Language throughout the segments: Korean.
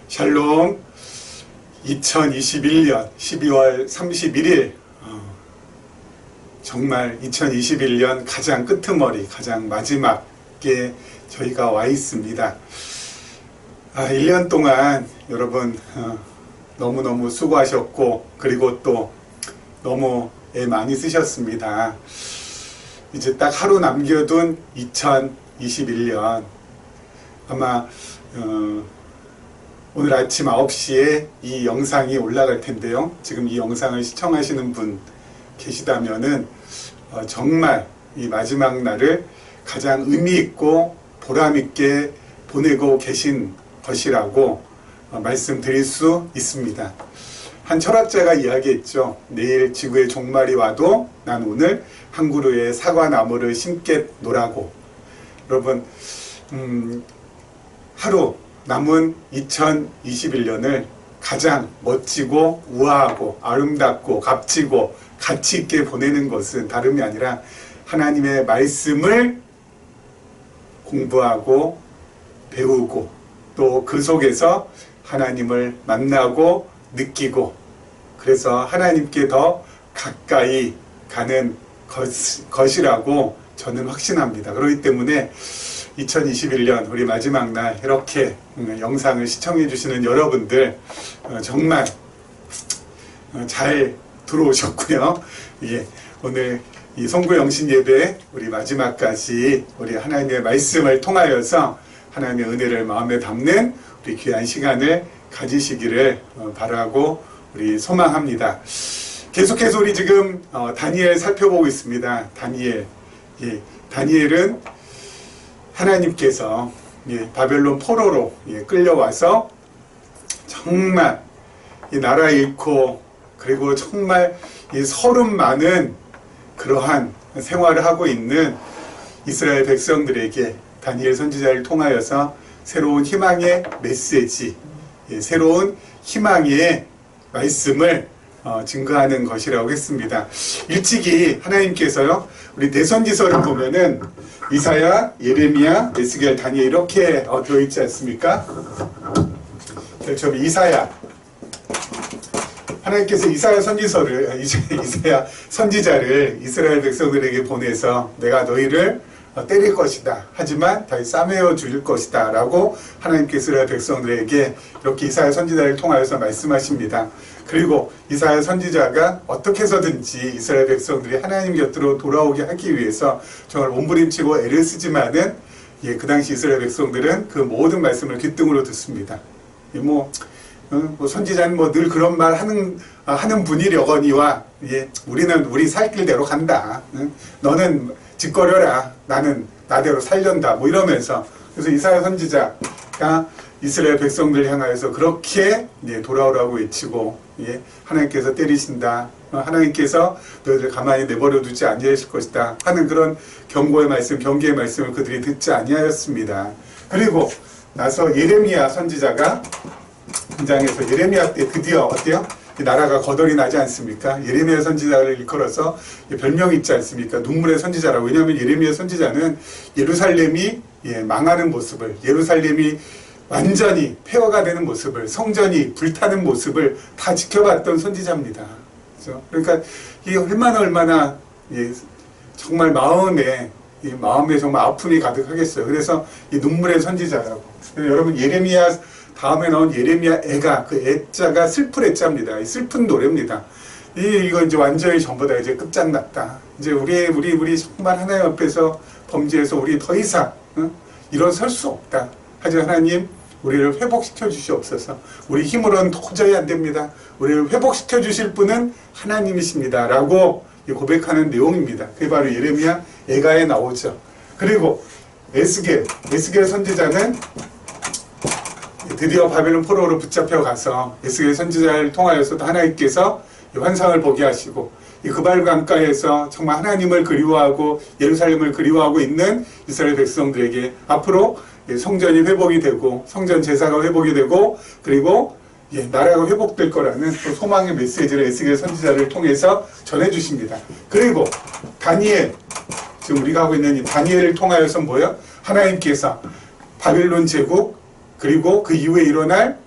샬롬. 2021년 12월 31일 정말 2021년 가장 끄트머리, 가장 마지막에 저희가 와 있습니다. 1년 동안 여러분 너무너무 수고하셨고, 그리고 또 너무 애 많이 쓰셨습니다. 이제 딱 하루 남겨둔 2021년, 아마 오늘 아침 9시에 이 영상이 올라갈 텐데요. 지금 이 영상을 시청하시는 분 계시다면은 정말 이 마지막 날을 가장 의미있고 보람있게 보내고 계신 것이라고 말씀드릴 수 있습니다. 한 철학자가 이야기했죠. 내일 지구의 종말이 와도 난 오늘 한 그루의 사과나무를 심겠노라고. 여러분, 하루 남은 2021년을 가장 멋지고 우아하고 아름답고 값지고 가치 있게 보내는 것은 다름이 아니라 하나님의 말씀을 공부하고 배우고, 또 그 속에서 하나님을 만나고 느끼고, 그래서 하나님께 더 가까이 가는 것이라고 저는 확신합니다. 그렇기 때문에 2021년 우리 마지막 날 이렇게 영상을 시청해 주시는 여러분들 정말 잘 들어오셨고요. 예, 오늘 이 송구영신 예배 우리 마지막까지 우리 하나님의 말씀을 통하여서 하나님의 은혜를 마음에 담는 우리 귀한 시간을 가지시기를 바라고 우리 소망합니다. 계속해서 우리 지금 다니엘 살펴보고 있습니다. 다니엘. 예, 다니엘은 하나님께서 바벨론 포로로 끌려와서 정말 이 나라 잃고, 그리고 정말 이 서름 많은 그러한 생활을 하고 있는 이스라엘 백성들에게 다니엘 선지자를 통하여서 새로운 희망의 메시지, 새로운 희망의 말씀을 증거하는 것이라고 했습니다. 일찍이 하나님께서요, 우리 대선지서를 보면은 이사야, 예레미야, 에스겔, 다니엘 이렇게 되어 있지 않습니까? 처음 이사야, 하나님께서 이사야 선지자를 이스라엘 백성들에게 보내서 내가 너희를 때릴 것이다. 하지만 다시 싸매어 줄 것이다. 라고 하나님께서 이스라엘 백성들에게 이렇게 이사야 선지자를 통하여서 말씀하십니다. 그리고 이사야 선지자가 어떻게 해서든지 이스라엘 백성들이 하나님 곁으로 돌아오게 하기 위해서 정말 몸부림치고 애를 쓰지만은 그 당시 이스라엘 백성들은 그 모든 말씀을 귓등으로 듣습니다. 선지자는 늘 그런 말 하는 분이려거니와 우리는 우리 살 길대로 간다. 너는 짓거려라. 나는 나대로 살련다. 이러면서, 그래서 이사야 선지자가 이스라엘 백성들 향하여서 그렇게 돌아오라고 외치고, 하나님께서 때리신다. 하나님께서 너희들 가만히 내버려 두지 아니하실 것이다. 하는 그런 경고의 말씀, 경계의 말씀을 그들이 듣지 아니하였습니다. 그리고 나서 예레미야 선지자가 등장해서, 예레미야 때 드디어 어때요? 이 나라가 거덜이 나지 않습니까? 예레미야 선지자를 일컬어서 별명이 있지 않습니까? 눈물의 선지자라고. 왜냐하면 예레미야 선지자는 예루살렘이 망하는 모습을, 예루살렘이 완전히 폐허가 되는 모습을, 성전이 불타는 모습을 다 지켜봤던 선지자입니다. 그렇죠? 그러니까 이 얼마나 정말 마음에 정말 아픔이 가득하겠어요. 그래서 이 눈물의 선지자라고. 여러분, 예레미야 다음에 나온 예레미야 애가, 그 애자가 슬플 애자입니다. 슬픈 노래입니다. 이거 이제 완전히 전부 다 이제 끝장났다. 이제 우리 정말 하나님 앞에서 범죄해서 우리 더 이상 일어설 수 없다. 하지만 하나님, 우리를 회복시켜 주시옵소서. 우리 힘으로는 도저히 안 됩니다. 우리를 회복시켜 주실 분은 하나님이십니다. 라고 고백하는 내용입니다. 그게 바로 예레미야 애가에 나오죠. 그리고 에스겔 선지자는 드디어 바벨론 포로로 붙잡혀 가서 에스겔 선지자를 통하여서도 하나님께서 환상을 보게 하시고, 이 그발 강가에서 정말 하나님을 그리워하고 예루살렘을 그리워하고 있는 이스라엘 백성들에게 앞으로 성전이 회복이 되고, 성전 제사가 회복이 되고, 그리고 나라가 회복될 거라는 또 소망의 메시지를 에스겔 선지자를 통해서 전해주십니다. 그리고 다니엘, 지금 우리가 하고 있는 이 다니엘을 통하여서 뭐예요? 하나님께서 바벨론 제국, 그리고 그 이후에 일어날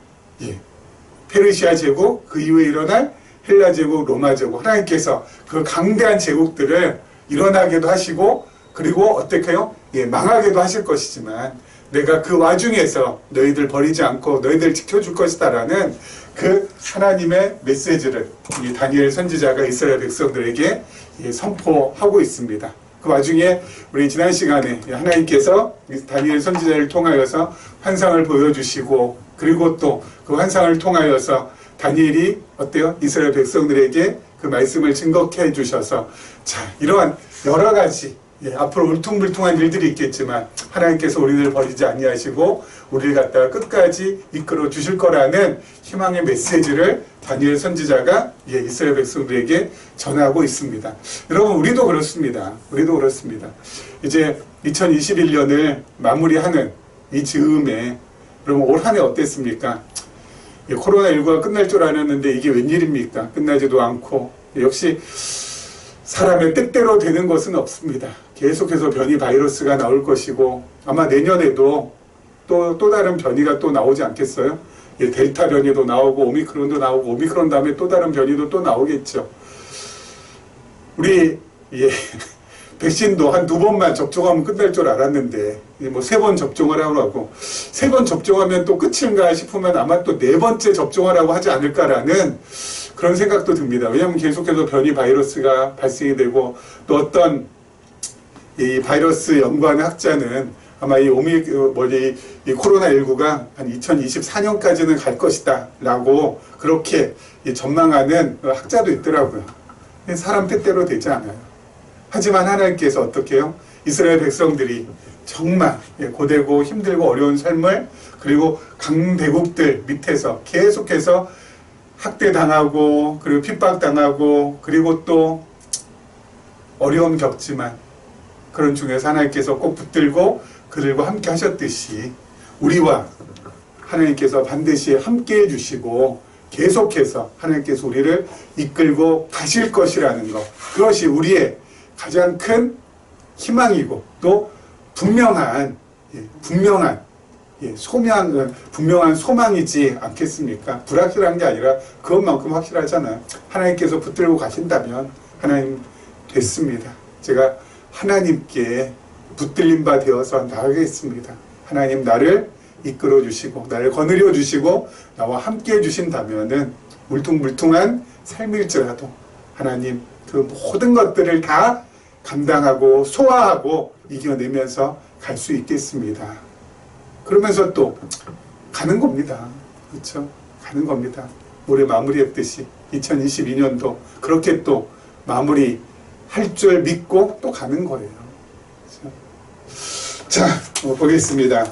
예, 페르시아 제국, 그 이후에 일어날 헬라 제국, 로마 제국, 하나님께서 그 강대한 제국들을 일어나게도 하시고, 그리고 어떻게요? 예, 망하게도 하실 것이지만 내가 그 와중에서 너희들 버리지 않고 너희들 지켜줄 것이다라는 그 하나님의 메시지를 이 다니엘 선지자가 이스라엘 백성들에게 선포하고 있습니다. 그 와중에 우리 지난 시간에 하나님께서 다니엘 선지자를 통하여서 환상을 보여주시고, 그리고 또 그 환상을 통하여서 다니엘이 어때요? 이스라엘 백성들에게 그 말씀을 증거케 해주셔서, 자, 이러한 여러 가지 앞으로 울퉁불퉁한 일들이 있겠지만 하나님께서 우리를 버리지 아니하시고 우리를 갖다가 끝까지 이끌어 주실 거라는 희망의 메시지를 다니엘 선지자가 이스라엘 백성들에게 전하고 있습니다. 여러분, 우리도 그렇습니다. 우리도 그렇습니다. 이제 2021년을 마무리하는 이 즈음에 여러분, 올 한 해 어땠습니까? 코로나19가 끝날 줄 알았는데 이게 웬일입니까? 끝나지도 않고. 역시 사람의 뜻대로 되는 것은 없습니다. 계속해서 변이 바이러스가 나올 것이고, 아마 내년에도 또 다른 변이가 또 나오지 않겠어요? 델타 변이도 나오고 오미크론도 나오고, 오미크론 다음에 또 다른 변이도 또 나오겠죠. 우리 백신도 한 2번만 접종하면 끝날 줄 알았는데 뭐 3번 접종을 하라고, 3번 접종하면 또 끝인가 싶으면 아마 또 4번째 접종하라고 하지 않을까라는 그런 생각도 듭니다. 왜냐하면 계속해서 변이 바이러스가 발생이 되고, 또 어떤 이 바이러스 연구하는 학자는 아마 이 코로나19가 한 2024년까지는 갈 것이다 라고 그렇게 전망하는 학자도 있더라고요. 사람 뜻대로 되지 않아요. 하지만 하나님께서 어떻게 해요? 이스라엘 백성들이 정말 고되고 힘들고 어려운 삶을, 그리고 강대국들 밑에서 계속해서 학대당하고, 그리고 핍박당하고, 그리고 또 어려움 겪지만 그런 중에서 하나님께서 꼭 붙들고 그들과 함께 하셨듯이 우리와 하나님께서 반드시 함께 해주시고 계속해서 하나님께서 우리를 이끌고 가실 것이라는 것, 그것이 우리의 가장 큰 희망이고 또 분명한 소망이지 않겠습니까? 불확실한 게 아니라 그것만큼 확실하잖아요. 하나님께서 붙들고 가신다면 하나님 됐습니다. 제가 하나님께 붙들린 바 되어서 나가겠습니다. 하나님 나를 이끌어 주시고 나를 거느려 주시고 나와 함께 해주신다면은 울퉁불퉁한 삶일지라도 하나님 그 모든 것들을 다 감당하고 소화하고 이겨내면서 갈 수 있겠습니다. 그러면서 또 가는 겁니다. 그렇죠? 가는 겁니다. 올해 마무리했듯이 2022년도 그렇게 또 마무리 할 줄 믿고 또 가는 거예요. 그렇죠? 자, 보겠습니다.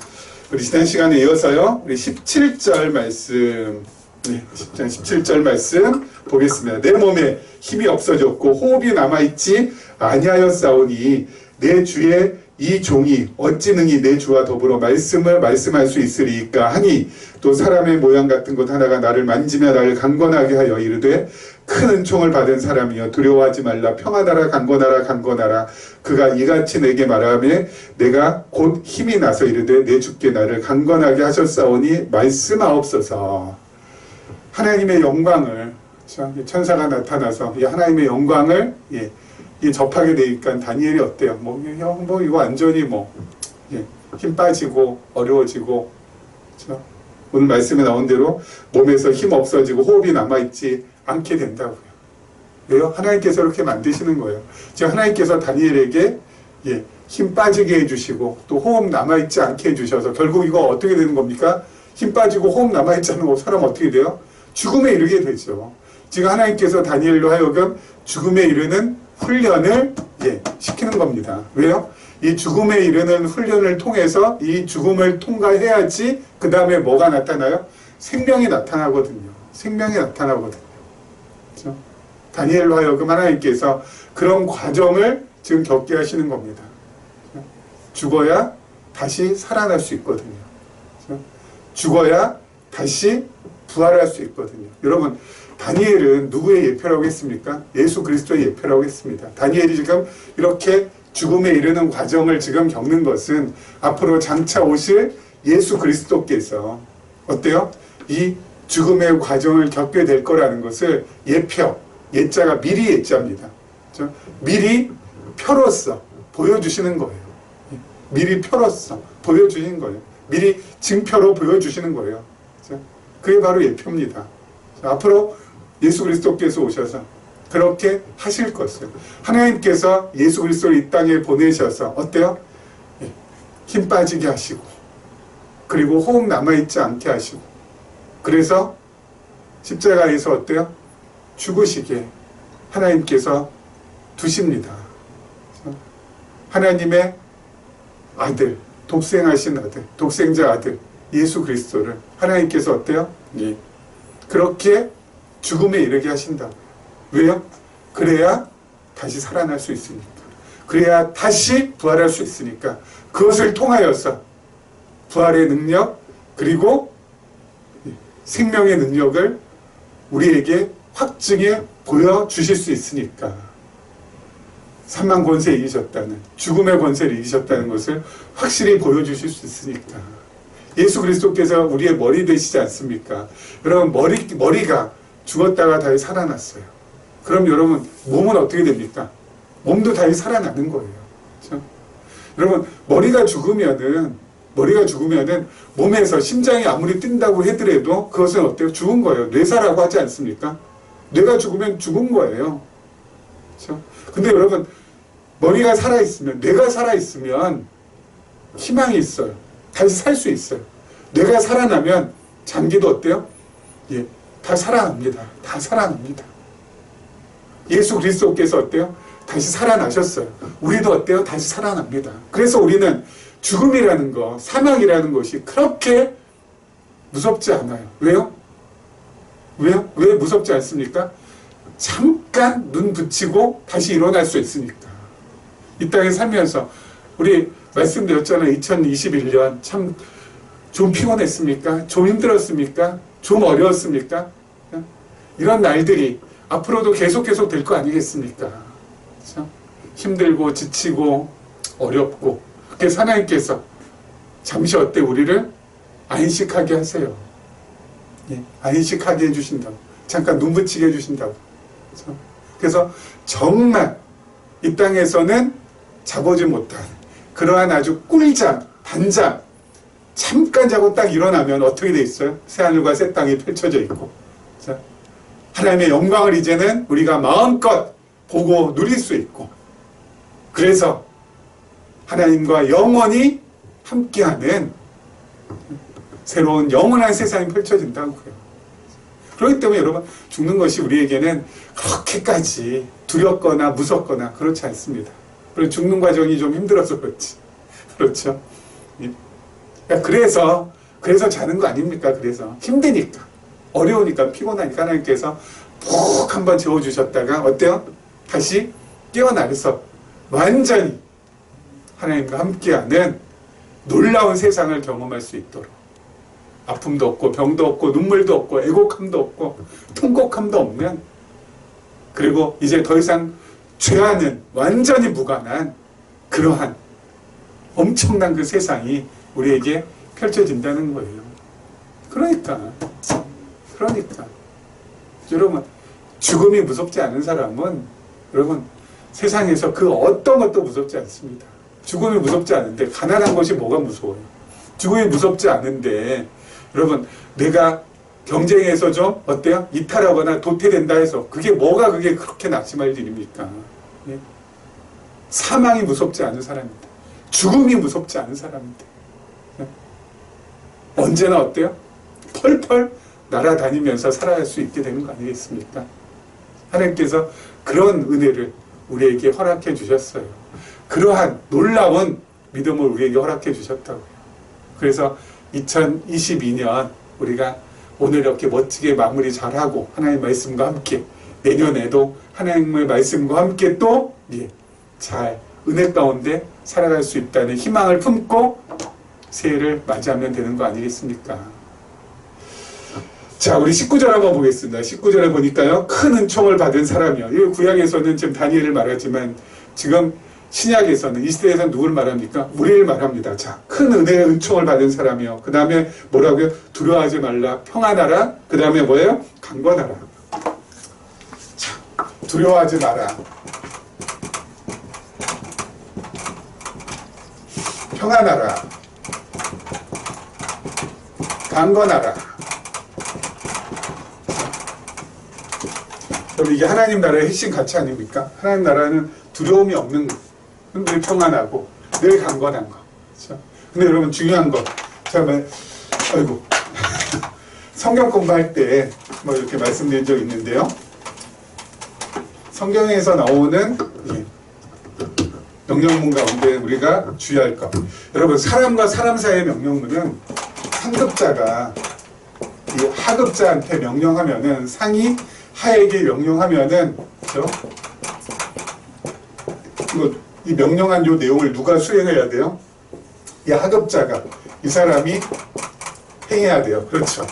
우리 지난 시간에 이어서요, 우리 17절 말씀, 17절 말씀 보겠습니다. 내 몸에 힘이 없어졌고 호흡이 남아있지 아니하였사오니 내 주의 이 종이 어찌 능히 내 주와 더불어 말씀을 말씀할 수 있으리이까 하니, 또 사람의 모양 같은 것 하나가 나를 만지며 나를 강건하게 하여 이르되 큰 은총을 받은 사람이여 두려워하지 말라 평안하라 강건하라 강건하라. 그가 이같이 내게 말하며 내가 곧 힘이 나서 이르되 내 주께 나를 강건하게 하셨사오니 말씀하옵소서. 하나님의 영광을, 천사가 나타나서 이 하나님의 영광을 접하게 되니까 다니엘이 어때요? 이거 완전히 힘 빠지고 어려워지고, 그렇죠? 오늘 말씀에 나온 대로 몸에서 힘 없어지고 호흡이 남아있지 않게 된다고요. 왜요? 하나님께서 이렇게 만드시는 거예요. 지금 하나님께서 다니엘에게 힘 빠지게 해주시고 또 호흡 남아있지 않게 해주셔서 결국 이거 어떻게 되는 겁니까? 힘 빠지고 호흡 남아있지 않은 사람 어떻게 돼요? 죽음에 이르게 되죠. 지금 하나님께서 다니엘로 하여금 죽음에 이르는 훈련을 시키는 겁니다. 왜요? 이 죽음에 이르는 훈련을 통해서 이 죽음을 통과해야지 그 다음에 뭐가 나타나요? 생명이 나타나거든요. 생명이 나타나거든요. 그렇죠? 다니엘로 하여금 하나님께서 그런 과정을 지금 겪게 하시는 겁니다. 죽어야 다시 살아날 수 있거든요. 그렇죠? 죽어야 다시 부활할 수 있거든요. 여러분, 다니엘은 누구의 예표라고 했습니까? 예수 그리스도의 예표라고 했습니다. 다니엘이 지금 이렇게 죽음에 이르는 과정을 지금 겪는 것은 앞으로 장차 오실 예수 그리스도께서 어때요? 이 죽음의 과정을 겪게 될 거라는 것을 예표, 예자가 미리 예자입니다. 그렇죠? 미리 표로써 보여주시는 거예요. 미리 표로써 보여주시는 거예요. 미리 증표로 보여주시는 거예요. 그렇죠? 그게 바로 예표입니다. 앞으로 예수 그리스도께서 오셔서 그렇게 하실 것을 하나님께서 예수 그리스도를 이 땅에 보내셔서 어때요? 힘 빠지게 하시고 그리고 호흡 남아있지 않게 하시고 그래서 십자가에서 어때요? 죽으시게 하나님께서 두십니다. 하나님의 아들, 독생하신 아들, 독생자 아들 예수 그리스도를 하나님께서 어때요? 예. 그렇게 죽음에 이르게 하신다. 왜요? 그래야 다시 살아날 수 있으니까. 그래야 다시 부활할 수 있으니까. 그것을 통하여서 부활의 능력 그리고 생명의 능력을 우리에게 확증해 보여주실 수 있으니까. 사망 권세에 이기셨다는, 죽음의 권세를 이기셨다는 것을 확실히 보여주실 수 있으니까. 예수 그리스도께서 우리의 머리 되시지 않습니까? 여러분 머리가 죽었다가 다시 살아났어요. 그럼 여러분 몸은 어떻게 됩니까? 몸도 다시 살아나는 거예요. 그렇죠? 여러분 머리가 죽으면은 몸에서 심장이 아무리 뛴다고 하더라도 그것은 어때요? 죽은 거예요. 뇌사라고 하지 않습니까? 뇌가 죽으면 죽은 거예요. 그렇죠? 근데 여러분 머리가 살아있으면, 뇌가 살아있으면 희망이 있어요. 다시 살 수 있어요. 뇌가 살아나면 장기도 어때요? 예, 다 살아납니다. 다 살아납니다. 예수 그리스도께서 어때요? 다시 살아나셨어요. 우리도 어때요? 다시 살아납니다. 그래서 우리는 죽음이라는 거, 사망이라는 것이 그렇게 무섭지 않아요. 왜요? 왜요? 왜 무섭지 않습니까? 잠깐 눈 붙이고 다시 일어날 수 있으니까. 이 땅에 살면서 우리 말씀드렸잖아요. 2021년 참 좀 피곤했습니까? 좀 힘들었습니까? 좀 어려웠습니까? 이런 날들이 앞으로도 계속 될 거 아니겠습니까? 그렇죠? 힘들고 지치고 어렵고 그래서 하나님께서 잠시 어때 우리를 안식하게 하세요. 예, 안식하게 해주신다고. 잠깐 눈 붙이게 해주신다고. 그렇죠? 그래서 정말 이 땅에서는 자보지 못한 그러한 아주 꿀잠, 단잠 잠깐 자고 딱 일어나면 어떻게 돼 있어요? 새하늘과 새 땅이 펼쳐져 있고. 그렇죠? 하나님의 영광을 이제는 우리가 마음껏 보고 누릴 수 있고 그래서 하나님과 영원히 함께하는 새로운 영원한 세상이 펼쳐진다고요. 그렇기 때문에 여러분 죽는 것이 우리에게는 그렇게까지 두렵거나 무섭거나 그렇지 않습니다. 그리고 죽는 과정이 좀 힘들어서 그렇지. 그렇죠? 그래서 자는 거 아닙니까? 그래서 힘드니까 어려우니까 피곤하니까 하나님께서 푹 한번 재워주셨다가 어때요? 다시 깨어나서 완전히 하나님과 함께하는 놀라운 세상을 경험할 수 있도록 아픔도 없고 병도 없고 눈물도 없고 애곡함도 없고 통곡함도 없는 그리고 이제 더 이상 죄와는 완전히 무관한 그러한 엄청난 그 세상이 우리에게 펼쳐진다는 거예요. 그러니까 여러분 죽음이 무섭지 않은 사람은 여러분 세상에서 그 어떤 것도 무섭지 않습니다. 죽음이 무섭지 않은데 가난한 것이 뭐가 무서워요? 죽음이 무섭지 않은데 여러분 내가 경쟁에서 좀 어때요? 이탈하거나 도태된다 해서 그게 그렇게 낙심할 일입니까? 예? 사망이 무섭지 않은 사람입니다. 죽음이 무섭지 않은 사람입니다. 예? 언제나 어때요? 펄펄 날아다니면서 살아갈 수 있게 되는 거 아니겠습니까? 하나님께서 그런 은혜를 우리에게 허락해 주셨어요. 그러한 놀라운 믿음을 우리에게 허락해 주셨다고요. 그래서 2022년 우리가 오늘 이렇게 멋지게 마무리 잘하고 하나님의 말씀과 함께 내년에도 하나님의 말씀과 함께 또 잘 은혜 가운데 살아갈 수 있다는 희망을 품고 새해를 맞이하면 되는 거 아니겠습니까? 자, 우리 19절 한번 보겠습니다. 19절에 보니까요, 큰 은총을 받은 사람이요. 이 구약에서는 지금 다니엘을 말하지만 지금 신약에서는 이 시대에서는 누구를 말합니까? 우리를 말합니다. 자, 큰 은혜의 은총을 받은 사람이요. 그 다음에 뭐라고요? 두려워하지 말라. 평안하라. 그 다음에 뭐예요? 강건하라. 자, 두려워하지 마라. 평안하라. 강건하라. 그럼 이게 하나님 나라의 핵심 가치 아닙니까? 하나님 나라는 두려움이 없는 거. 늘 평안하고 늘 강건한 거. 그렇죠? 근데 여러분 중요한 거. 제가 아이고 성경 공부할 때 뭐 이렇게 말씀드린 적 있는데요. 성경에서 나오는 명령문 가운데 우리가 주의할 것. 여러분 사람과 사람 사이의 명령문은 상급자가 이 하급자한테 명령하면은 상이 하에게 명령하면은 그렇죠? 이 명령한 요 내용을 누가 수행해야 돼요? 이 하급자가 이 사람이 행해야 돼요. 그렇죠?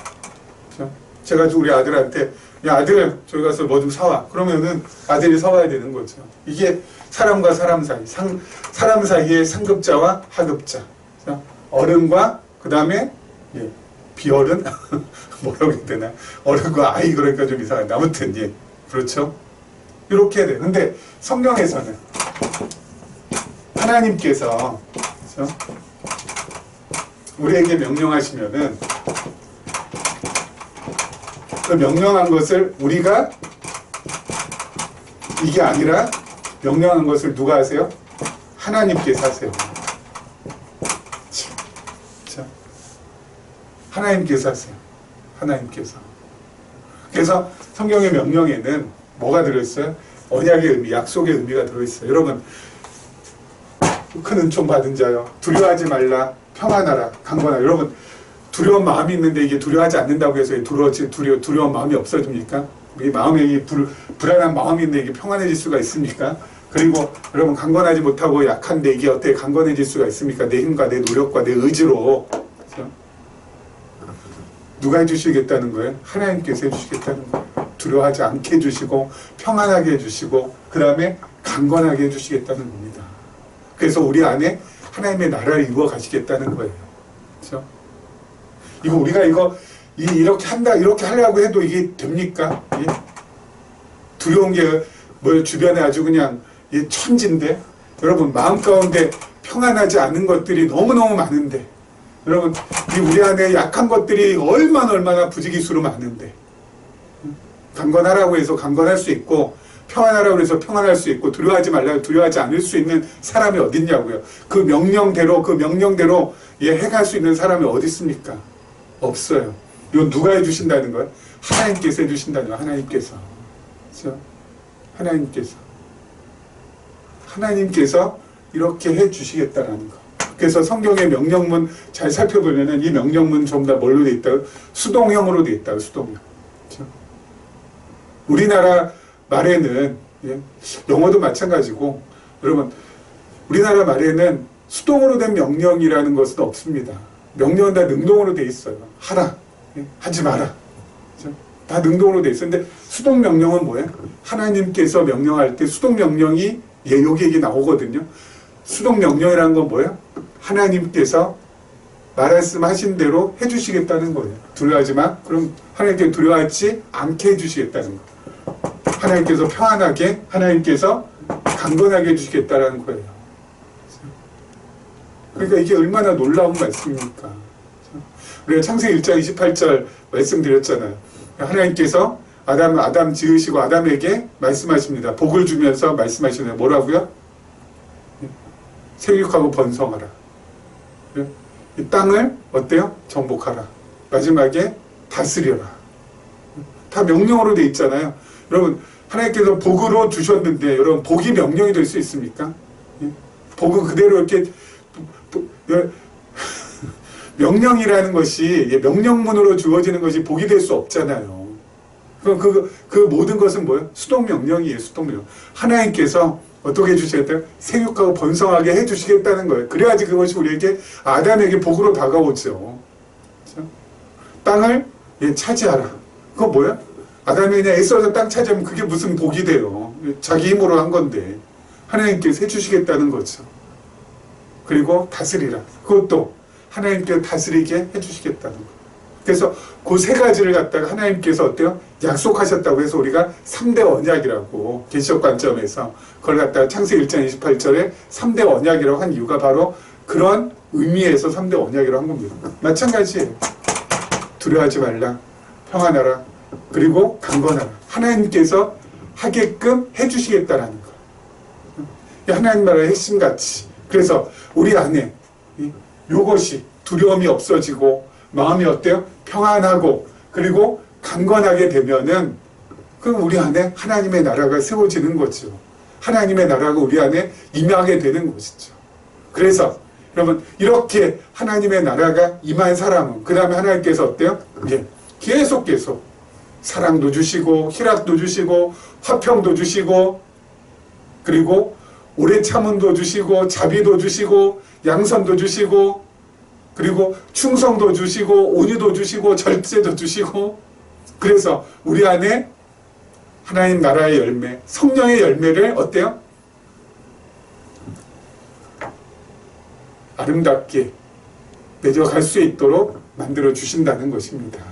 그렇죠? 제가 우리 아들한테 야 아들 저기 가서 뭐 좀 사와. 그러면은 아들이 사와야 되는 거죠. 이게 사람과 사람 사이, 사람 사이의 상급자와 하급자, 그렇죠? 어른과 그 다음에 비어른 뭐라고 해야 되나? 어른과 아이 그러니까 좀 이상한데 아무튼 그렇죠? 이렇게 해야 돼요. 근데 성경에서는 하나님께서 그렇죠? 우리에게 명령하시면은 그 명령한 것을 우리가 이게 아니라 명령한 것을 누가 하세요? 하나님께서 하세요. 자, 하나님께서 하세요. 하나님께서. 그래서 성경의 명령에는 뭐가 들어있어요? 언약의 의미, 약속의 의미가 들어있어요. 여러분 큰 은총 받은 자여 두려워하지 말라 평안하라 강건하라. 여러분 두려운 마음이 있는데 이게 두려워하지 않는다고 해서 두려운 마음이 없어집니까? 우리 마음에 이 불안한 마음이 있는데 이게 평안해질 수가 있습니까? 그리고 여러분 강건하지 못하고 약한데 이게 어떻게 강건해질 수가 있습니까? 내 힘과 내 노력과 내 의지로. 그렇죠? 누가 해주시겠다는 거예요? 하나님께서 해주시겠다는 거예요. 두려워하지 않게 해주시고 평안하게 해주시고 그 다음에 강건하게 해주시겠다는 겁니다. 그래서 우리 안에 하나님의 나라를 이루어 가시겠다는 거예요. 그렇죠? 이거 우리가 이렇게 한다 이렇게 하려고 해도 이게 됩니까? 두려운 게 뭐 주변에 아주 그냥 천진데 여러분 마음 가운데 평안하지 않은 것들이 너무너무 많은데 여러분 우리 안에 약한 것들이 얼마나 부지기수로 많은데 강건하라고 해서 강건할 수 있고 평안하라고 해서 평안할 수 있고 두려워하지 말라고 두려워하지 않을 수 있는 사람이 어딨냐고요. 그 명령대로 해갈 수 있는 사람이 어디 있습니까? 없어요. 이건 누가 해주신다는 거예요? 하나님께서 해주신다는 거예요. 하나님께서. 그렇죠? 하나님께서 이렇게 해주시겠다라는 거. 그래서 성경의 명령문 잘 살펴보면은 이 명령문 전부 다 뭘로 돼 있다고? 수동형으로 돼 있다고. 수동형. 그렇죠? 우리나라 말에는 영어도 마찬가지고 여러분 우리나라 말에는 수동으로 된 명령이라는 것은 없습니다. 명령은 다 능동으로 돼 있어요. 하라, 하지 마라. 그렇죠? 다 능동으로 돼 있어요. 근데 수동 명령은 뭐예요? 하나님께서 명령할 때 수동 명령이 여기 나오거든요. 수동 명령이라는 건 뭐예요? 하나님께서 말씀하신 대로 해주시겠다는 거예요. 두려워하지 마. 그럼 하나님께 두려워하지 않게 해주시겠다는 거. 하나님께서 평안하게, 하나님께서 강건하게 해주시겠다는 거예요. 그러니까 이게 얼마나 놀라운 말씀입니까? 우리가 창세기 1장 28절 말씀드렸잖아요. 하나님께서 아담 지으시고 아담에게 말씀하십니다. 복을 주면서 말씀하시네요. 뭐라고요? 생육하고 번성하라. 이 땅을 어때요? 정복하라. 마지막에 다스려라. 다 명령으로 돼 있잖아요. 여러분 하나님께서 복으로 주셨는데 여러분 복이 명령이 될 수 있습니까? 복은 그대로 이렇게 명령이라는 것이 명령문으로 주어지는 것이 복이 될 수 없잖아요. 그 모든 것은 뭐예요? 수동명령이에요. 수동명령. 하나님께서 어떻게 해주시겠다요? 생육하고 번성하게 해주시겠다는 거예요. 그래야지 그것이 우리에게 아담에게 복으로 다가오죠. 그렇죠? 땅을 차지하라. 그거 뭐야? 아담이 그냥 애써서 땅 차지하면 그게 무슨 복이 돼요. 자기 힘으로 한 건데. 하나님께서 해주시겠다는 거죠. 그리고 다스리라. 그것도 하나님께서 다스리게 해주시겠다는 거예요. 그래서 그 세 가지를 갖다가 하나님께서 어때요? 약속하셨다고 해서 우리가 3대 언약이라고 계시적 관점에서 그걸 갖다가 창세기 1장 28절에 3대 언약이라고 한 이유가 바로 그런 의미에서 3대 언약이라고 한 겁니다. 마찬가지예요. 두려워하지 말라, 평안하라, 그리고 강건하라. 하나님께서 하게끔 해주시겠다라는 거. 하나님 나라의 핵심가치. 그래서 우리 안에 이것이 두려움이 없어지고 마음이 어때요? 평안하고 그리고 강건하게 되면은 그럼 우리 안에 하나님의 나라가 세워지는 거죠. 하나님의 나라가 우리 안에 임하게 되는 것이죠. 그래서 여러분 이렇게 하나님의 나라가 임한 사람은 그 다음에 하나님께서 어때요? 계속 사랑도 주시고 희락도 주시고 화평도 주시고 그리고 오래 참음도 주시고 자비도 주시고 양선도 주시고 그리고 충성도 주시고 온유도 주시고 절제도 주시고 그래서 우리 안에 하나님 나라의 열매, 성령의 열매를 어때요? 아름답게 맺어갈 수 있도록 만들어 주신다는 것입니다.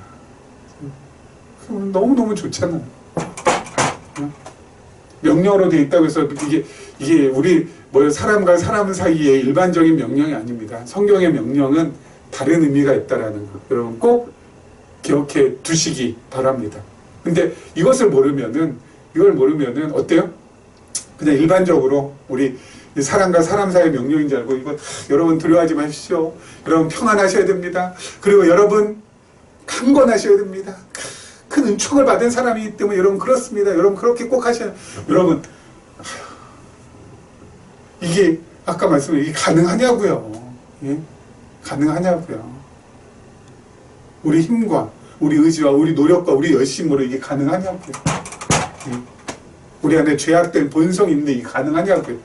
너무너무 좋잖아요. 명령으로 되어 있다고 해서 이게 우리 사람과 사람 사이의 일반적인 명령이 아닙니다. 성경의 명령은 다른 의미가 있다라는 거 여러분 꼭 기억해 두시기 바랍니다. 근데 이걸 모르면은 어때요? 그냥 일반적으로 우리 사람과 사람 사이의 명령인 줄 알고 이거 여러분 두려워하지 마십시오. 여러분 평안하셔야 됩니다. 그리고 여러분 강건하셔야 됩니다. 큰 은총을 받은 사람이기 때문에 여러분 그렇습니다. 여러분 그렇게 꼭 하셔야 여러분 이게 아까 말씀드린 이게 가능하냐고요. 예? 가능하냐고요. 우리 힘과 우리 의지와 우리 노력과 우리 열심으로 이게 가능하냐고요. 예? 우리 안에 죄악된 본성이 있는데 이게 가능하냐고요.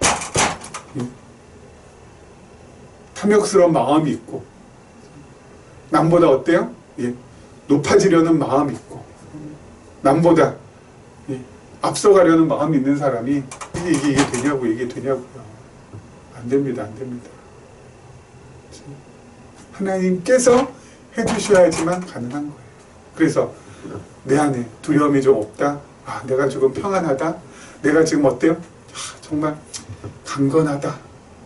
예? 탐욕스러운 마음이 있고 남보다 어때요? 예? 높아지려는 마음이 있고 남보다 예? 앞서가려는 마음이 있는 사람이 이게 되냐고요. 안 됩니다. 하나님께서 해주셔야지만 가능한 거예요. 그래서 내 안에 두려움이 좀 없다. 내가 조금 평안하다. 내가 지금 어때요? 정말 강건하다.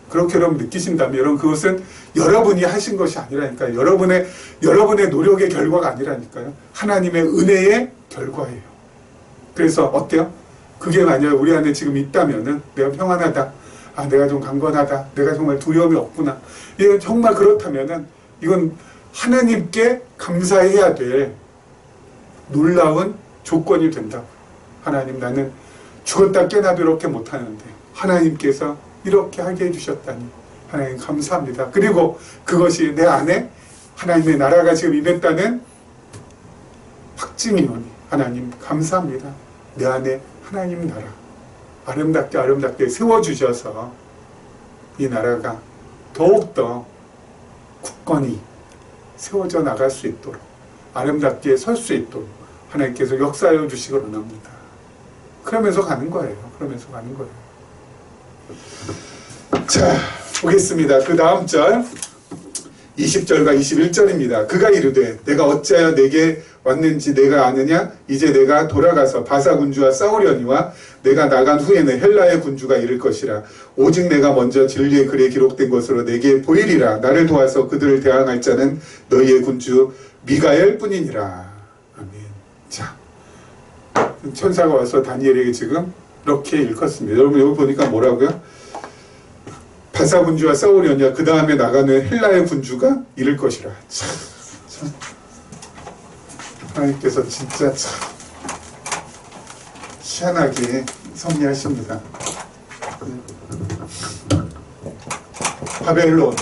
그렇게 여러분 느끼신다면 여러분 그것은 여러분이 하신 것이 아니라니까요. 여러분의 노력의 결과가 아니라니까요. 하나님의 은혜의 결과예요. 그래서 어때요? 그게 만약 우리 안에 지금 있다면은 내가 평안하다. 내가 좀 강건하다. 내가 정말 두려움이 없구나. 이건 정말 그렇다면은 이건 하나님께 감사해야 될 놀라운 조건이 된다. 하나님 나는 죽었다 깨나도 이렇게 못하는데 하나님께서 이렇게 하게 해주셨다니 하나님 감사합니다. 그리고 그것이 내 안에 하나님의 나라가 지금 임했다는 확증이 오니 하나님 감사합니다. 내 안에 하나님 나라 아름답게 세워주셔서 이 나라가 더욱더 굳건히 세워져 나갈 수 있도록 아름답게 설 수 있도록 하나님께서 역사하여 주시기 원합니다. 그러면서 가는 거예요. 자, 보겠습니다. 그 다음 절 20절과 21절입니다. 그가 이르되 내가 어찌하여 내게 왔는지 내가 아느냐? 이제 내가 돌아가서 바사 군주와 싸우려니와 내가 나간 후에는 헬라의 군주가 이를 것이라. 오직 내가 먼저 진리의 글에 기록된 것으로 내게 보이리라. 나를 도와서 그들을 대항할 자는 너희의 군주 미가엘 뿐이니라. 아멘. 자, 천사가 와서 다니엘에게 지금 이렇게 읽었습니다. 여러분 여기 보니까 뭐라고요? 바사 군주와 싸우려냐? 그 다음에 나가는 헬라의 군주가 이를 것이라. 참. 하나님께서 진짜 참 희한하게 섭리하십니다. 바벨론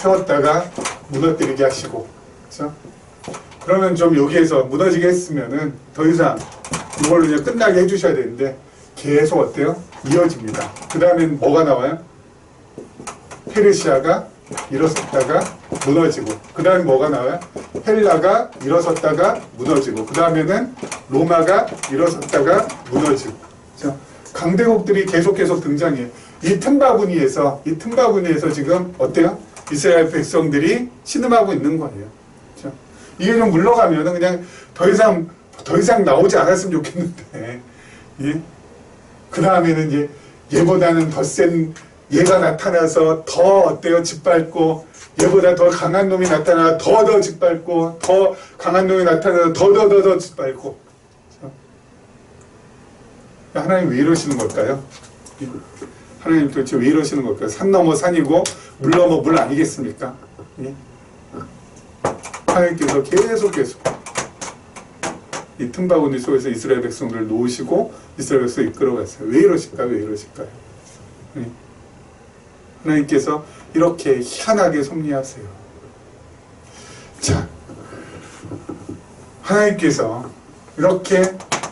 세웠다가 무너뜨리게 하시고, 그렇죠? 그러면 좀 여기에서 무너지게 했으면은 더 이상 이걸로 그냥 끝나게 해주셔야 되는데 계속 어때요? 이어집니다. 그 다음엔 뭐가 나와요? 페르시아가 일어섰다가 무너지고, 그 다음에 뭐가 나와요? 헬라가 일어섰다가 무너지고, 그 다음에는 로마가 일어섰다가 무너지고. 그렇죠? 강대국들이 계속 등장해요. 이 틈바구니에서 지금 어때요? 이스라엘 백성들이 신음하고 있는 거예요. 그렇죠? 이게 좀 물러가면은 그냥 더 이상 나오지 않았으면 좋겠는데, 예? 그 다음에는 이제 얘보다는 더 센 얘가 나타나서 더 어때요? 짓밟고, 얘보다 더 강한 놈이 나타나 더 짓밟고, 더 강한 놈이 나타나서 더 짓밟고. 그렇죠? 하나님 왜 이러시는 걸까요? 하나님 도대체 왜 이러시는 걸까요? 산 넘어 산이고 물 넘어 물 아니겠습니까? 예? 하나님께서 계속 이 틈바구니 속에서 이스라엘 백성들을 놓으시고 이스라엘 백성을 이끌어갔어요. 왜 이러실까요? 예? 하나님께서 이렇게 희한하게 섭리하세요. 자, 하나님께서 이렇게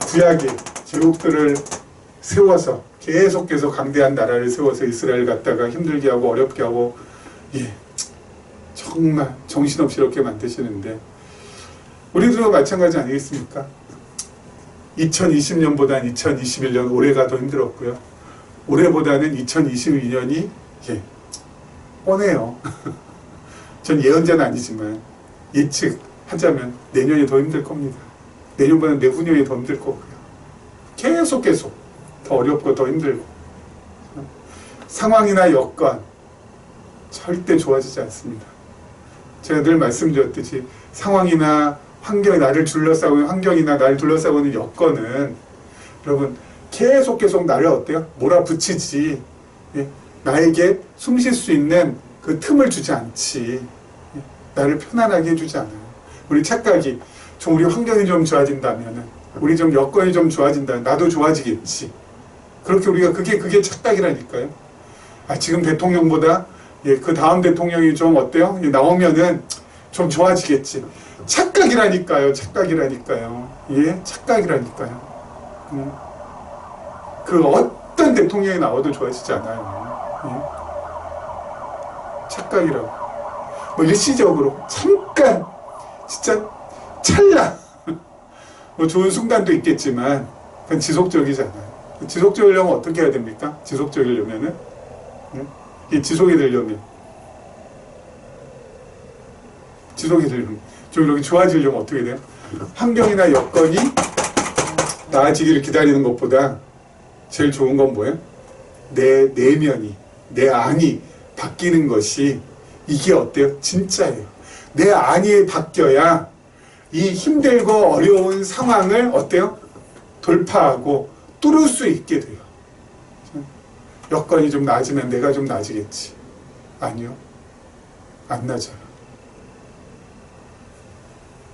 구약의 제국들을 세워서 계속 강대한 나라를 세워서 이스라엘 갖다가 힘들게 하고 어렵게 하고, 예, 정말 정신없이 이렇게 만드시는데 우리도 마찬가지 아니겠습니까? 2020년보다는 2021년 올해가 더 힘들었고요. 올해보다는 2022년이 뻔해요. 전 예언자는 아니지만 예측하자면 내년이 더 힘들 겁니다. 내년보다는 내후년이 더 힘들 거고요. 계속 더 어렵고 더 힘들고, 상황이나 여건 절대 좋아지지 않습니다. 제가 늘 말씀드렸듯이 상황이나 환경이 나를 둘러싸고 있는 환경이나 나를 둘러싸고 있는 여건은 여러분 계속 나를 어때요? 몰아붙이지, 예? 나에게 숨 쉴 수 있는 그 틈을 주지 않지, 예? 나를 편안하게 해주지 않아요. 우리 착각이 우리 환경이 좀 좋아진다면은, 우리 좀 여건이 좀 좋아진다면 나도 좋아지겠지. 그렇게 우리가 그게 착각이라니까요. 지금 대통령보다 그 다음 대통령이 좀 어때요? 나오면은 좀 좋아지겠지. 착각이라니까요. 예, 착각이라니까요. 그 어떤 대통령이 나와도 좋아지지 않아요. 예? 착각이라고. 뭐 일시적으로 잠깐, 진짜 찰나. 뭐 좋은 순간도 있겠지만 그건 지속적이잖아요. 지속적이려면 어떻게 해야 됩니까? 지속적이려면은, 예? 지속이 되려면 좀 이렇게 좋아지려면 어떻게 돼요? 환경이나 여건이 나아지기를 기다리는 것보다 제일 좋은 건 뭐예요? 내 내면이, 내 안이 바뀌는 것이, 이게 어때요? 진짜예요. 내 안이 바뀌어야 이 힘들고 어려운 상황을 어때요? 돌파하고 뚫을 수 있게 돼요. 여건이 좀 나아지면 내가 좀 나아지겠지. 아니요. 안 나아져요.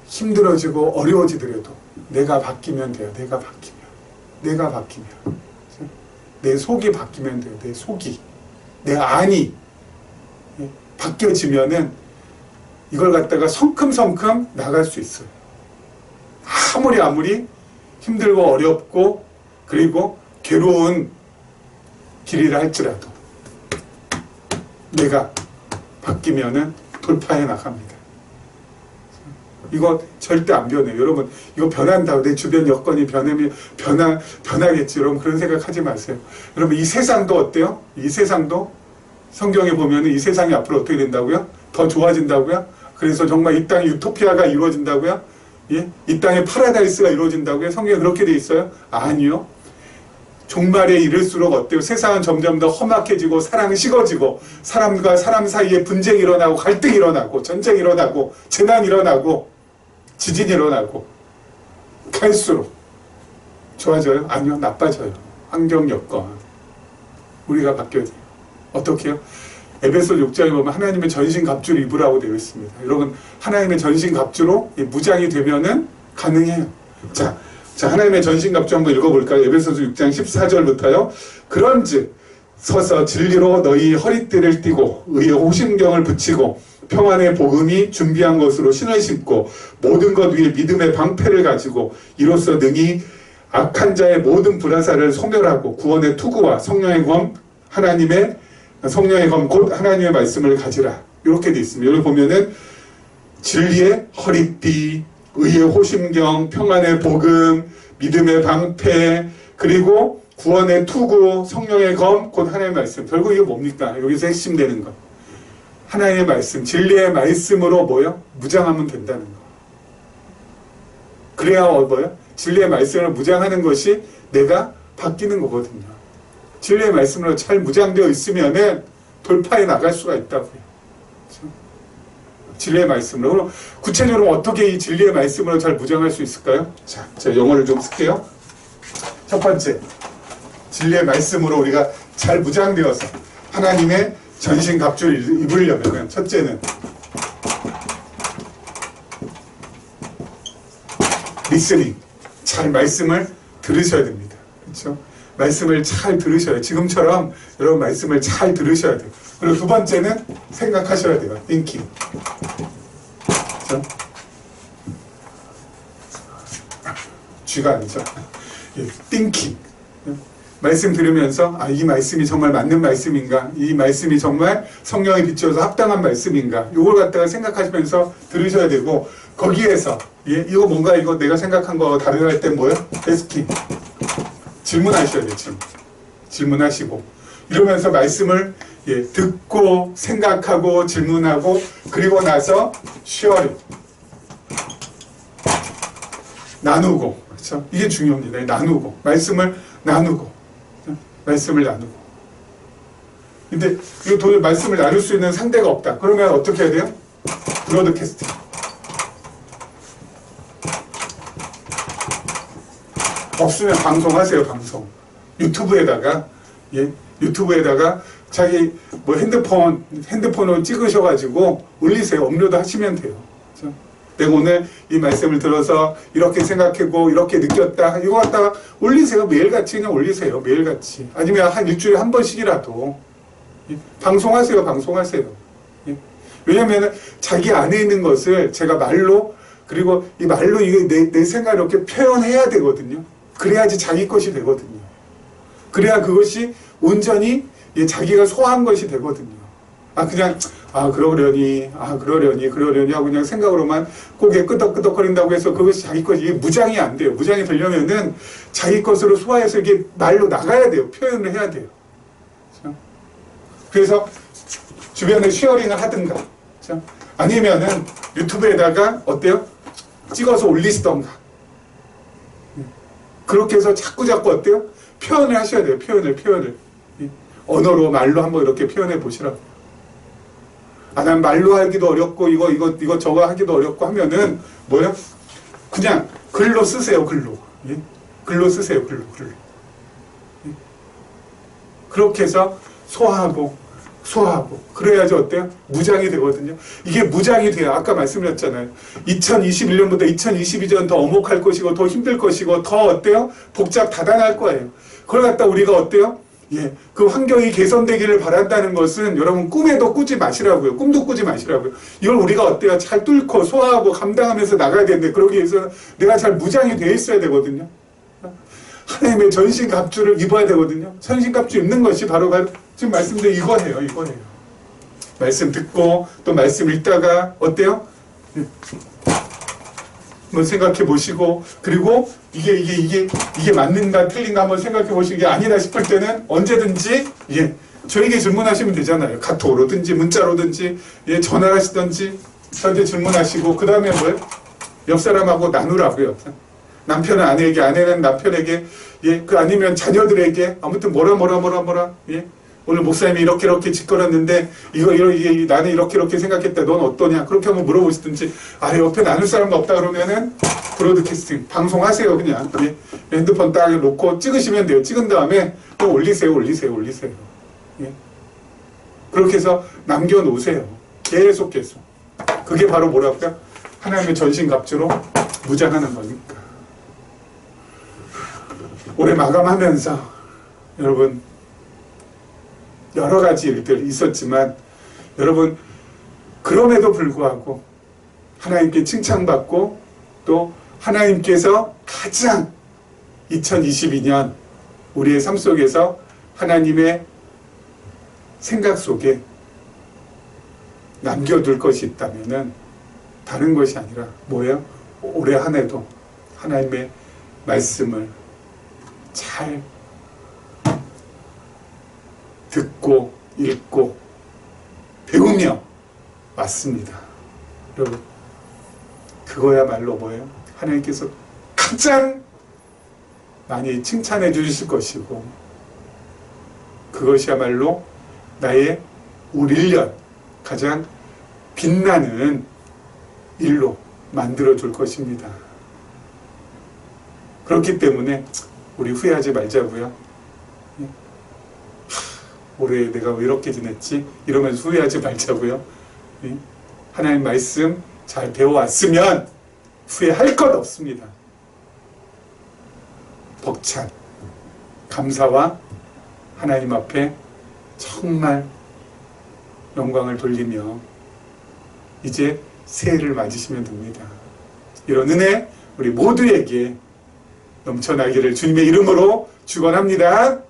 힘들어지고 어려워지더라도 내가 바뀌면 돼요. 내가 바뀌면. 내 속이 바뀌면 돼요. 내 속이. 내 안이 바뀌어지면은 이걸 갖다가 성큼성큼 나갈 수 있어요. 아무리 힘들고 어렵고 그리고 괴로운 길이라 할지라도 내가 바뀌면은 돌파해 나갑니다. 이거 절대 안 변해요. 여러분, 이거 변한다고 내 주변 여건이 변하겠지. 여러분, 그런 생각하지 마세요. 여러분, 이 세상도 어때요? 이 세상도 성경에 보면은 이 세상이 앞으로 어떻게 된다고요? 더 좋아진다고요? 그래서 정말 이 땅에 유토피아가 이루어진다고요? 예? 이 땅에 파라다이스가 이루어진다고요? 성경에 그렇게 돼 있어요? 아니요. 종말에 이를수록 어때요? 세상은 점점 더 험악해지고 사랑이 식어지고 사람과 사람 사이에 분쟁이 일어나고 갈등이 일어나고 전쟁이 일어나고 재난이 일어나고 지진이 일어나고 갈수록 좋아져요? 아니요. 나빠져요. 환경 여건. 우리가 바뀌어야 돼요. 어떻게 해요? 에베소 6장에 보면 하나님의 전신갑주를 입으라고 되어 있습니다. 여러분, 하나님의 전신갑주로 무장이 되면은 가능해요. 자, 하나님의 전신갑주 한번 읽어볼까요? 에베소서 6장 14절부터요. 그런즉 서서 진리로 너희 허리띠를 띠고 의의 호심경을 붙이고 평안의 복음이 준비한 것으로 신을 신고 모든 것 위에 믿음의 방패를 가지고 이로써 능히 악한 자의 모든 불화살을 소멸하고 구원의 투구와 성령의 검 곧 하나님의 말씀을 가지라. 이렇게 되어 있습니다. 여기 보면은 진리의 허리띠, 의의 호심경, 평안의 복음, 믿음의 방패, 그리고 구원의 투구, 성령의 검, 곧 하나님의 말씀. 결국 이게 뭡니까? 여기서 핵심 되는 것. 하나님의 말씀, 진리의 말씀으로 뭐요? 무장하면 된다는 거. 그래야 뭐요? 진리의 말씀을 무장하는 것이 내가 바뀌는 거거든요. 진리의 말씀으로 잘 무장되어 있으면은 돌파해 나갈 수가 있다고요. 그렇죠? 진리의 말씀으로. 그럼 구체적으로 어떻게 이 진리의 말씀으로 잘 무장할 수 있을까요? 자, 제가 영어를 좀 쓸게요. 첫 번째, 진리의 말씀으로 우리가 잘 무장되어서 하나님의 전신갑주를 입으려면 첫째는 리스닝, 잘 말씀을 들으셔야 됩니다. 그렇죠? 말씀을 잘 들으셔야 돼요. 지금처럼 여러분 말씀을 잘 들으셔야 돼요. 그리고 두 번째는 생각하셔야 돼요. thinking. 그렇죠? 쥐가 아니죠. thinking. 말씀 들으면서 이 말씀이 정말 맞는 말씀인가? 이 말씀이 정말 성령에 비추어서 합당한 말씀인가? 이걸 갖다가 생각하시면서 들으셔야 되고 거기에서 이거 뭔가 이거 내가 생각한 거 다르할 땐 뭐예요? asking. 질문하셔야 돼요. 질문하시고 이러면서 말씀을 듣고 생각하고 질문하고 그리고 나서 sharing. 나누고 그렇죠? 이게 중요합니다. 나누고 말씀을 나누고 근데 이 말씀을 나눌 수 있는 상대가 없다. 그러면 어떻게 해야 돼요? 브로드캐스팅. 없으면 방송하세요. 방송. 유튜브에다가 자기 뭐 핸드폰으로 찍으셔가지고 올리세요. 업로드 하시면 돼요. 그렇죠? 내가 오늘 이 말씀을 들어서 이렇게 생각하고 이렇게 느꼈다. 이거 갖다가 올리세요. 매일같이 그냥 올리세요. 매일같이. 아니면 한 일주일에 한 번씩이라도. 방송하세요. 왜냐면 자기 안에 있는 것을 제가 말로 그리고 이 말로 이거 내 생각을 이렇게 표현해야 되거든요. 그래야지 자기 것이 되거든요. 그래야 그것이 온전히 자기가 소화한 것이 되거든요. 그러려니 하고 그냥 생각으로만 고개 끄덕끄덕거린다고 해서 그것이 자기 것이 이게 무장이 안 돼요. 무장이 되려면은 자기 것으로 소화해서 이게 말로 나가야 돼요. 표현을 해야 돼요. 그렇죠? 그래서 주변에 쉐어링을 하든가, 그렇죠? 아니면은 유튜브에다가 어때요? 찍어서 올리시던가. 그렇게 해서 자꾸 어때요? 표현을 하셔야 돼요. 표현을. 언어로 말로 한번 이렇게 표현해 보시라고. 난 말로 하기도 어렵고 이거 저거 하기도 어렵고 하면은 뭐요? 그냥 글로 쓰세요. 글로 쓰세요. 글로. 그렇게 해서 소화하고 그래야지 어때요? 무장이 되거든요. 이게 무장이 돼요. 아까 말씀드렸잖아요. 2021년보다 2022년 더 어목할 것이고 더 힘들 것이고 더 어때요? 복잡 다단할 거예요. 그걸 갖다 우리가 어때요? 그 환경이 개선되기를 바란다는 것은 여러분 꿈에도 꾸지 마시라고요. 꿈도 꾸지 마시라고요. 이걸 우리가 어때요? 잘 뚫고 소화하고 감당하면서 나가야 되는데 그러기 위해서는 내가 잘 무장이 되어 있어야 되거든요. 하나님의 전신갑주를 입어야 되거든요. 전신갑주 입는 것이 바로 지금 말씀드린 이거예요. 말씀 듣고 또 말씀 읽다가 어때요? 한번 생각해 보시고 그리고 이게 맞는가 틀린가 한번 생각해 보시고 이게 아니다 싶을 때는 언제든지 저에게 질문하시면 되잖아요. 카톡으로든지 문자로든지 전화를 하시든지 저한테 질문하시고 그 다음에 뭐예요? 옆 사람하고 나누라고요. 남편은 아내에게, 아내는 남편에게, 그 아니면 자녀들에게 아무튼 뭐라 오늘 목사님이 이렇게 짓거렸는데 나는 이렇게 생각했다. 넌 어떠냐? 그렇게 한번 물어보시든지 옆에 나눌 사람도 없다 그러면은 브로드캐스팅 방송하세요. 그냥 핸드폰 딱 놓고 찍으시면 돼요. 찍은 다음에 또 올리세요. 그렇게 해서 남겨놓으세요. 계속 그게 바로 뭐랄까? 하나님의 전신갑주로 무장하는 거니까. 올해 마감하면서 여러분 여러 가지 일들 있었지만 여러분 그럼에도 불구하고 하나님께 칭찬받고 또 하나님께서 가장 2022년 우리의 삶 속에서 하나님의 생각 속에 남겨둘 것이 있다면은 다른 것이 아니라 뭐예요? 올해 한 해도 하나님의 말씀을 잘 듣고 읽고 배우며 왔습니다. 여러분, 그거야말로 뭐예요? 하나님께서 가장 많이 칭찬해 주실 것이고, 그것이야말로 나의 올 1년 가장 빛나는 일로 만들어 줄 것입니다. 그렇기 때문에 우리 후회하지 말자고요. 올해 내가 왜 이렇게 지냈지? 이러면서 후회하지 말자고요. 하나님 말씀 잘 배워왔으면 후회할 것 없습니다. 벅찬 감사와 하나님 앞에 정말 영광을 돌리며 이제 새해를 맞으시면 됩니다. 이런 은혜 우리 모두에게 넘쳐나기를 주님의 이름으로 축원합니다.